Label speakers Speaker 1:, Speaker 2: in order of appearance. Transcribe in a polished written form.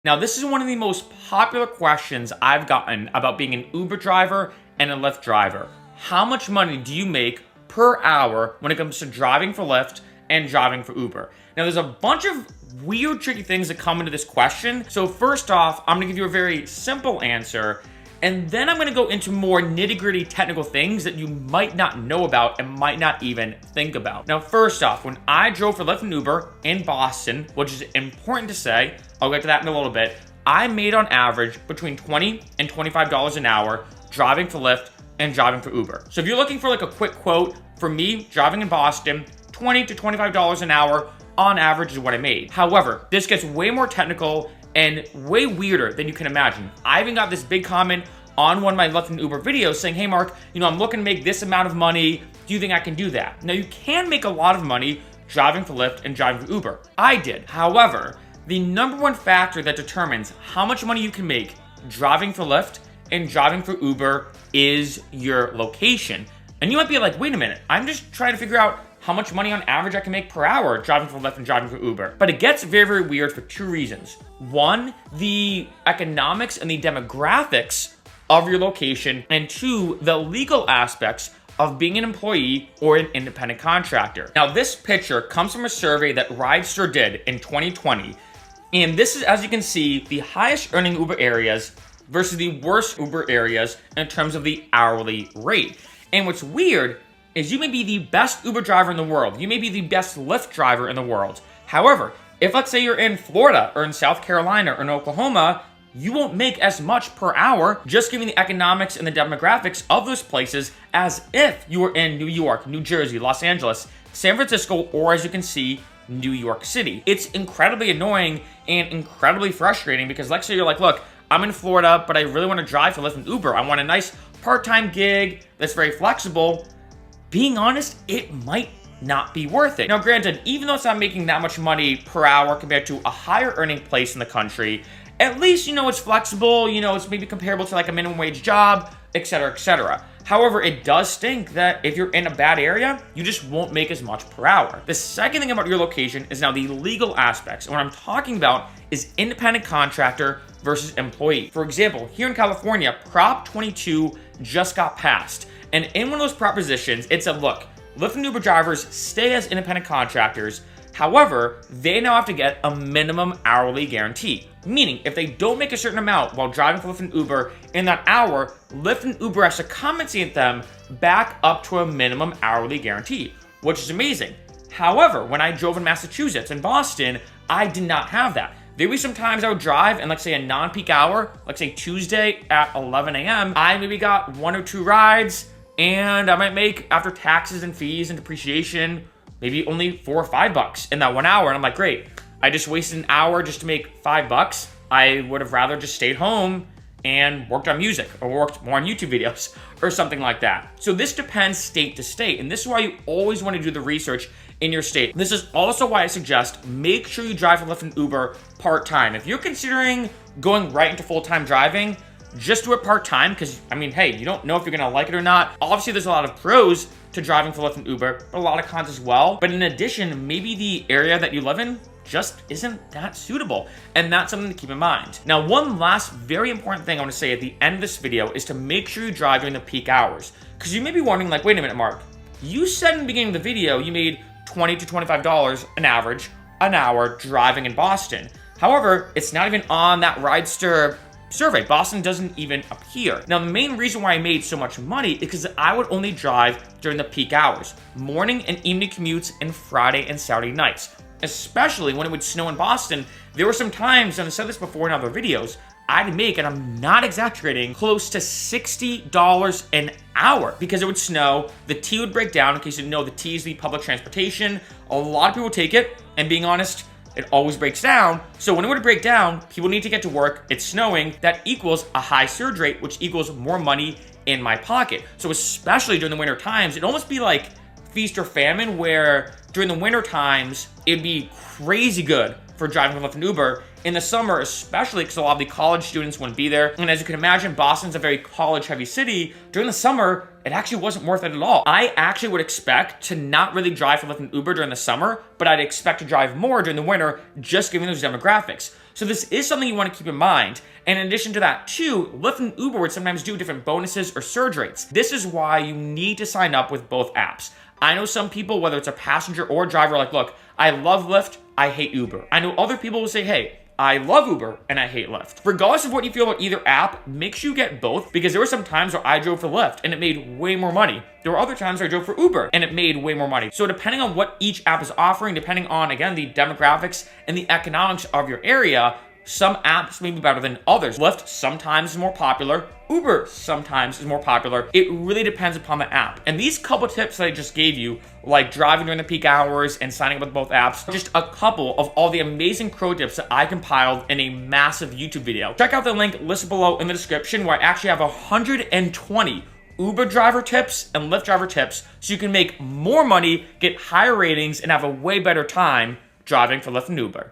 Speaker 1: Now, this is one of the most popular questions I've gotten about being an Uber driver and a Lyft driver. How much money do you make per hour when it comes to driving for Lyft and driving for Uber? Now, there's a bunch of weird, tricky things that come into this question. So first off, I'm gonna give you a very simple answer, and then I'm gonna go into more nitty-gritty technical things that you might not know about and might not even think about. Now, first off, when I drove for Lyft and Uber in Boston, which is important to say, I'll get to that in a little bit, I made on average between $20 and $25 an hour driving for Lyft and driving for Uber. So if you're looking for like a quick quote, for me, driving in Boston, $20 to $25 an hour on average is what I made. However, this gets way more technical and way weirder than you can imagine. I even got this big comment on one of my Lyft and Uber videos saying, hey Mark, I'm looking to make this amount of money. Do you think I can do that? Now, you can make a lot of money driving for Lyft and driving for Uber. I did. However, the number one factor that determines how much money you can make driving for Lyft and driving for Uber is your location. And you might be like, wait a minute, I'm just trying to figure out how much money on average I can make per hour driving for Lyft and driving for Uber. But it gets very, very weird for two reasons. One, the economics and the demographics of your location, and two, the legal aspects of being an employee or an independent contractor. Now, this picture comes from a survey that Ridester did in 2020. And this is, as you can see, the highest earning Uber areas versus the worst Uber areas in terms of the hourly rate. And what's weird is you may be the best Uber driver in the world. You may be the best Lyft driver in the world. However, if let's say you're in Florida or in South Carolina or in Oklahoma, you won't make as much per hour, just given the economics and the demographics of those places, as if you were in New York, New Jersey, Los Angeles, San Francisco, or as you can see, New York City. It's incredibly annoying and incredibly frustrating because let's say you're like, look, I'm in Florida, but I really want to drive for Lyft and Uber. I want a nice part-time gig that's very flexible. Being honest, it might not be worth it. Now, granted, even though it's not making that much money per hour compared to a higher earning place in the country, at least, it's flexible, it's maybe comparable to like a minimum wage job, etc., etc. However, it does stink that if you're in a bad area, you just won't make as much per hour. The second thing about your location is now the legal aspects. And what I'm talking about is independent contractor versus employee. For example, here in California, Prop 22 just got passed. And in one of those propositions, it said, look, Lyft and Uber drivers stay as independent contractors. However, they now have to get a minimum hourly guarantee. Meaning, if they don't make a certain amount while driving for Lyft and Uber in that hour, Lyft and Uber has to compensate them back up to a minimum hourly guarantee, which is amazing. However, when I drove in Massachusetts and Boston, I did not have that. There were some times I would drive and let's say a non-peak hour, let's say Tuesday at 11 a.m., I maybe got one or two rides, and I might make, after taxes and fees and depreciation, maybe only $4 or $5 in that 1 hour. And I'm like, great, I just wasted an hour just to make $5. I would have rather just stayed home and worked on music or worked more on YouTube videos or something like that. So this depends state to state. And this is why you always want to do the research in your state. This is also why I suggest make sure you drive for Lyft and Uber part-time. If you're considering going right into full-time driving, just do it part-time because, hey, you don't know if you're going to like it or not. Obviously, there's a lot of pros to driving for Lyft and Uber, but a lot of cons as well. But in addition, maybe the area that you live in just isn't that suitable. And that's something to keep in mind. Now, one last very important thing I want to say at the end of this video is to make sure you drive during the peak hours. Because you may be wondering, like, wait a minute, Mark, you said in the beginning of the video you made $20 to $25 an average an hour driving in Boston. However, it's not even on that Ridester survey. Boston doesn't even appear. Now, the main reason why I made so much money is because I would only drive during the peak hours, morning and evening commutes, and Friday and Saturday nights. Especially when it would snow in Boston, there were some times, and I said this before in other videos, I'd make, and I'm not exaggerating, close to $60 an hour because it would snow. The T would break down. In case you didn't know, the T is the public transportation. A lot of people take it, and being honest, it always breaks down. So when it would break down, people need to get to work. It's snowing. That equals a high surge rate, which equals more money in my pocket. So especially during the winter times, it'd almost be like feast or famine, where during the winter times, it'd be crazy good for driving with Lyft and Uber. In the summer, especially because a lot of the college students wouldn't be there. And as you can imagine, Boston's a very college-heavy city. During the summer, it actually wasn't worth it at all. I actually would expect to not really drive for Lyft and Uber during the summer, but I'd expect to drive more during the winter, just given those demographics. So this is something you want to keep in mind. And in addition to that too, Lyft and Uber would sometimes do different bonuses or surge rates. This is why you need to sign up with both apps. I know some people, whether it's a passenger or a driver, are like, look, I love Lyft, I hate Uber. I know other people will say, hey, I love Uber and I hate Lyft. Regardless of what you feel about either app, make sure you get both, because there were some times where I drove for Lyft and it made way more money. There were other times where I drove for Uber and it made way more money. So depending on what each app is offering, depending on, again, the demographics and the economics of your area, some apps may be better than others. Lyft sometimes is more popular. Uber sometimes is more popular. It really depends upon the app. And these couple tips that I just gave you, like driving during the peak hours and signing up with both apps, are just a couple of all the amazing pro tips that I compiled in a massive YouTube video. Check out the link listed below in the description, where I actually have 120 Uber driver tips and Lyft driver tips, so you can make more money, get higher ratings, and have a way better time driving for Lyft and Uber.